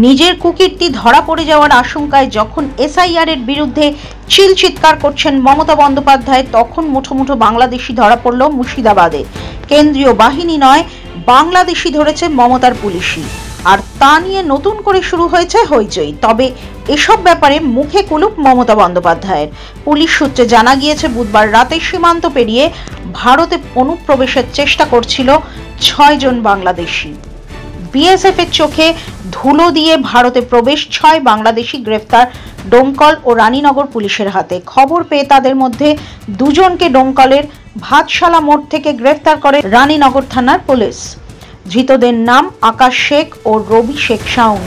নিজের কুকীর্তি ধরা পড়ে যাওয়ার আশঙ্কায় যখন এসআইআর এর বিরুদ্ধে চিৎকার করছেন মমতা বন্দ্যোপাধ্যায়, তখন মুঠো মুঠো বাংলাদেশি ধরা পড়ল মুর্শিদাবাদে। কেন্দ্রীয় বাহিনী নয়, বাংলাদেশি ধরেছে মমতার পুলিশই, আর তা নিয়ে নতুন করে শুরু হয়েছে হইচই। তবে এসব ব্যাপারে মুখে কুলুপ মমতা বন্দ্যোপাধ্যায়ের। পুলিশ সূত্রে জানা গিয়েছে, বুধবার রাতে সীমান্ত পেরিয়ে ভারতে অনুপ্রবেশের চেষ্টা করছিল 6 জন বাংলাদেশি। বিএসএফ এর চোখে ধুলো দিয়ে ভারতে প্রবেশ 6 বাংলাদেশি গ্রেফতার ডোমকল ও রানীনগর পুলিশের হাতে। খবর পেয়ে তাদের মধ্যে 2 জনকে ডোমকলের ভাতশালা মোড় থেকে গ্রেফতার করে রানীনগর থানার পুলিশ। ধৃতদের নাম আকাশ শেখ ও রবি শেখ শাওন।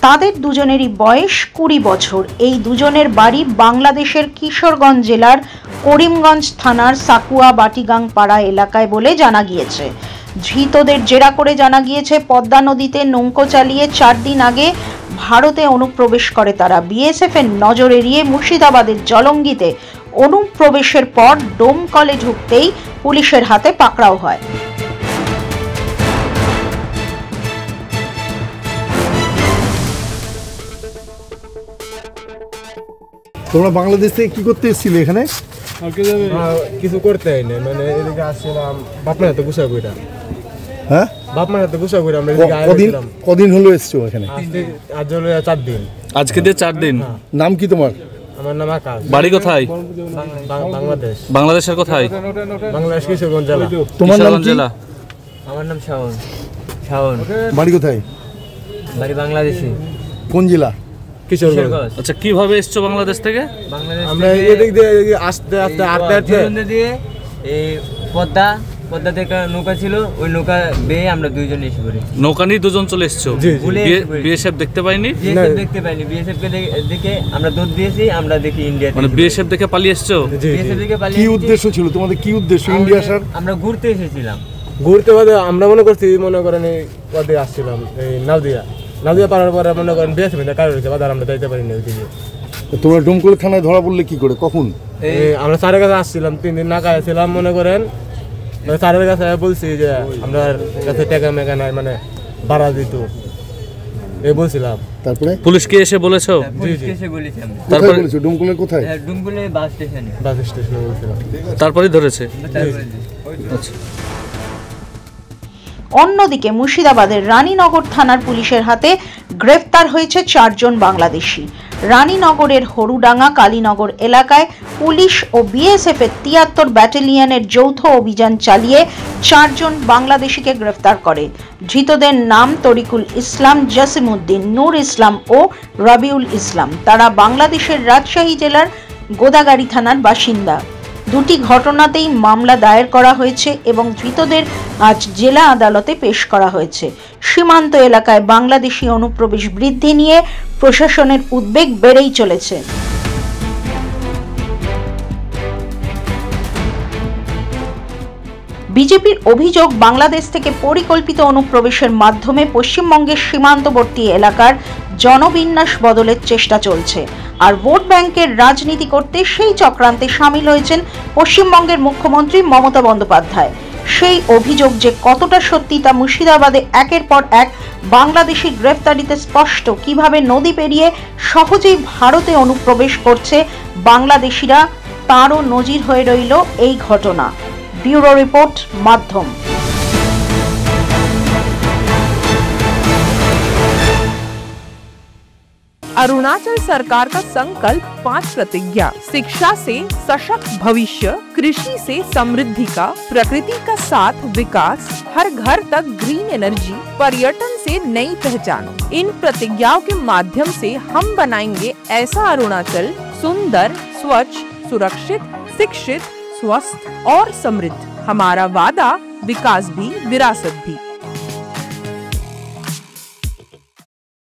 তাদের দুজনেরই বয়স 20 বছর। এই দুজনের বাড়ি বাংলাদেশের কিশোরগঞ্জ জেলার করিমগঞ্জ থানার সাকুয়া বাটিগাং পাড়া এলাকায় বলে জানা গিয়েছে। ধৃতদের জেরা করে জানা গিয়েছে, পদ্মা নদীতে নৌকো চালিয়ে 4 দিন আগে ভারতে অনুপ্রবেশ করে তারা। বিএসএফ এর নজর এড়িয়ে মুর্শিদাবাদের জলঙ্গিতে অনুপ্রবেশের পর ডোমকলে ঢুকতেই পুলিশের হাতে পাকড়াও হয়। তোমরা বাংলাদেশ থেকে কি করতে এসেছিলে এখানে? কিছু করতে হয়নি, মানে এদিকে আসছিলাম বাপমার হাতে গুছা কইরা। হ্যাঁ, বাপমার হাতে গুছা কইরা আমরা কদিন হলো এসছো এখানে? আজ হলো 4 দিন। আজকে দিয়ে 4 দিন। নাম কি তোমার? আমার নাম আকাশ। বাড়ি কোথায়? বাংলাদেশ। বাংলাদেশের কোথায়? বাংলাদেশ কিশোরগঞ্জ জেলা। তোমার নাম কি? আমার নাম শাওন। শাওন। বাড়ি কোথায়? বাড়ি বাংলাদেশে। কোন জেলা? কিশোরগঞ্জ। আচ্ছা, কিভাবে এসছো বাংলাদেশ থেকে? আমরা এদিক দিয়ে আস্তে আস্তে দিয়ে এই পদ্মা থেকে নৌকা ছিল, ওই নৌকা বেয়ে আমরা 2 জন এসে পড়ি। নৌকা নিয়ে 2 জন চলে এসছো? বিএসএফ দেখতে পাইনি? বিএসএফ কে দেখে আমরা দৌড় দিয়েছি, আমরা দেখি ইন্ডিয়া। মানে বিএসএফ দেখে পালিয়ে এসছো? বিএসএফ দেখে পালিয়ে। কি উদ্দেশ্য ছিল তোমাদের? কি উদ্দেশ্য ইন্ডিয়া আসার? আমরা ঘুরতে এসেছিলাম। আমরা মনে করেন এই পদে আসছিলাম, এই নাওদিয়া পারার পরে মনে করেন বিএসএফ এর কারণ হয়েছে, বাজার আমরা যাইতে পারিনি ওইদিকে। তোমরা ডোমকল থানায় ধরা পড়লে কি করে, কখন? আমরা স্যারের কাছে আসছিলাম, 3 দিন না ছিলাম মনে করেন। স্যারের কাছে বলছি যে আপনার কাছে টাকা মেকা নাই, মানে ভাড়া দিত এই বলছিলাম। তারপরে পুলিশকে এসে বলেছো? পুলিশকে এসে বলেছি আমি। তারপরে বলেছো ডোমকলের কোথায়? ডোমকলে বাস স্টেশনে বলছিলাম। তারপরে ধরেছে? আচ্ছা। অন্যদিকে মুর্শিদাবাদের রানীনগর থানার পুলিশের হাতে গ্রেফতার হয়েছে 4 জন বাংলাদেশি। রানীনগরের হরুডাঙ্গা কালীনগর এলাকায় পুলিশ ও বিএসএফ এর 73 ব্যাটালিয়নের যৌথ অভিযান চালিয়ে 4 জন বাংলাদেশিকে গ্রেফতার করে। ধৃতদের নাম তরিকুল ইসলাম, জাসিমউদ্দিন, নূর ইসলাম ও রবিউল ইসলাম। তারা বাংলাদেশের রাজশাহী জেলার গোদাগাড়ি থানার বাসিন্দা। 2টি ঘটনাতেই মামলা দায়ের করা হয়েছে এবং ধৃতদের আজ জেলা আদালতে পেশ করা হয়েছে। সীমান্ত এলাকায় বাংলাদেশি অনুপ্রবেশ বৃদ্ধি নিয়ে প্রশাসনের উদ্বেগ বেড়েই চলেছে। বিজেপির অভিযোগ, বাংলাদেশ থেকে পরিকল্পিত অনুপ্রবেশের মাধ্যমে পশ্চিমবঙ্গের সীমান্তবর্তী এলাকার জনবিন্যাস বদলের চেষ্টা চলছে। আর ভোট ব্যাংকের রাজনীতি করতে সেই চক্রান্তে সামিল হয়েছেন পশ্চিমবঙ্গের মুখ্যমন্ত্রী মমতা বন্দ্যোপাধ্যায়। সেই অভিযোগ যে কতটা সত্যি তা মুর্শিদাবাদে একের পর এক বাংলাদেশি গ্রেফতারিতে স্পষ্ট। কিভাবে নদী পেরিয়ে সহজেই ভারতে অনুপ্রবেশ করছে বাংলাদেশিরা, তারও নজির হয়ে রইল এই ঘটনা। ব্যুরো রিপোর্ট, মাধ্যম। अरुणाचल सरकार का संकल्प 5 प्रतिज्ञा: शिक्षा से सशक्त भविष्य, कृषि से समृद्धि का, प्रकृति का साथ विकास, हर घर तक ग्रीन एनर्जी, पर्यटन से नई पहचान। इन प्रतिज्ञाओं के माध्यम से हम बनाएंगे ऐसा अरुणाचल सुंदर, स्वच्छ, सुरक्षित, शिक्षित, स्वस्थ और समृद्ध। हमारा वादा, विकास भी विरासत भी।